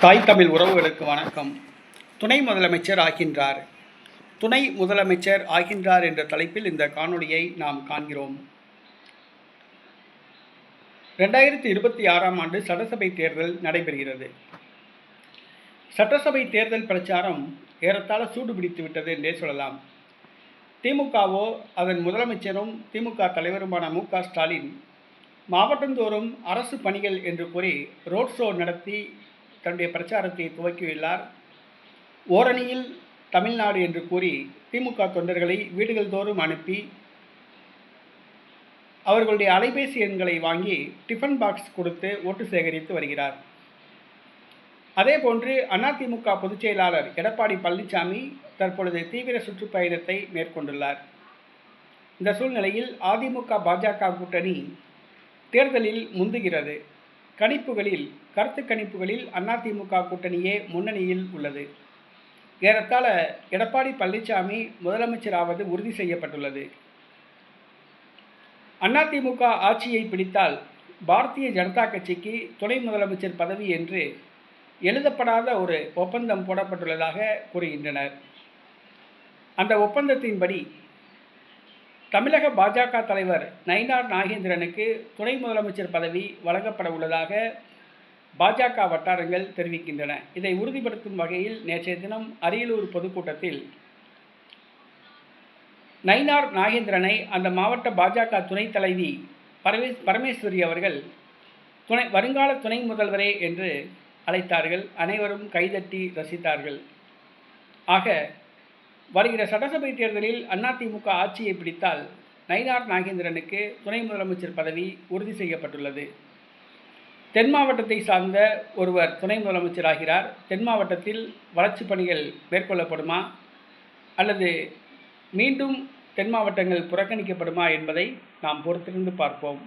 தாய் தமிழ் உறவுகளுக்கு வணக்கம். துணை முதலமைச்சர் ஆகின்றார். துணை முதலமைச்சர் ஆகின்றார் என்ற தலைப்பில் இந்த காணொளியை நாம் காண்கிறோம். 2026ஆம் ஆண்டு சட்டசபை தேர்தல் நடைபெறுகிறது. சட்டசபை தேர்தல் பிரச்சாரம் ஏறத்தாழ சூடுபிடித்து விட்டது என்றே சொல்லலாம். திமுகவோ அதன் முதலமைச்சரும் திமுக தலைவருமான மு.க. ஸ்டாலின் மாவட்டந்தோறும் அரசு பணிகள் என்று கூறி ரோட் ஷோ நடத்தி தன்னுடைய பிரச்சாரத்தை துவக்கியுள்ளார். ஓரணியில் தமிழ்நாடு என்று கூறி திமுக தொண்டர்களை வீடுகள் தோறும் அனுப்பி அவர்களுடைய அலைபேசி எண்களை வாங்கி டிஃபன் பாக்ஸ் கொடுத்து ஓட்டு சேகரித்து வருகிறார். அதேபோன்று அதிமுக பொதுச் செயலாளர் எடப்பாடி பழனிசாமி தற்பொழுது தீவிர சுற்றுப்பயணத்தை மேற்கொண்டுள்ளார். இந்த சூழ்நிலையில் அதிமுக பாஜக கூட்டணி தேர்தலில் முந்துகிறது. கருத்து கணிப்புகளில் அதிமுக கூட்டணியே முன்னணியில் உள்ளது. ஏறத்தாழ எடப்பாடி பழனிசாமி முதலமைச்சராவது உறுதி செய்யப்பட்டுள்ளது. அதிமுக ஆட்சியை பிடித்தால் பாரதிய ஜனதா கட்சிக்கு துணை முதலமைச்சர் பதவி என்று எழுதப்படாத ஒரு ஒப்பந்தம் போடப்பட்டுள்ளதாக கூறுகின்றனர். அந்த ஒப்பந்தத்தின்படி தமிழக பாஜக தலைவர் நயினார் நாகேந்திரனுக்கு துணை முதலமைச்சர் பதவி வழங்கப்பட உள்ளதாக பாஜக வட்டாரங்கள் தெரிவிக்கின்றன. இதை உறுதிப்படுத்தும் வகையில் நேற்றைய தினம் அரியலூர் பொதுக்கூட்டத்தில் நயினார் நாகேந்திரனை அந்த மாவட்ட பாஜக துணைத் தலைவி பரமேஸ்வரி அவர்கள் வருங்கால துணை முதல்வரே என்று அழைத்தார்கள். அனைவரும் கைதட்டி ரசித்தார்கள். ஆக வருகிற சட்டசபை தேர்தலில் அதிமுக ஆட்சியை பிடித்தால் நயினார் நாகேந்திரனுக்கு துணை முதலமைச்சர் பதவி உறுதி செய்யப்பட்டுள்ளது. தென் மாவட்டத்தை சார்ந்த ஒருவர் துணை முதலமைச்சராகிறார். தென் மாவட்டத்தில் வளர்ச்சிப் பணிகள் மேற்கொள்ளப்படுமா அல்லது மீண்டும் தென் மாவட்டங்கள் புறக்கணிக்கப்படுமா என்பதை நாம் பொறுத்திருந்து பார்ப்போம்.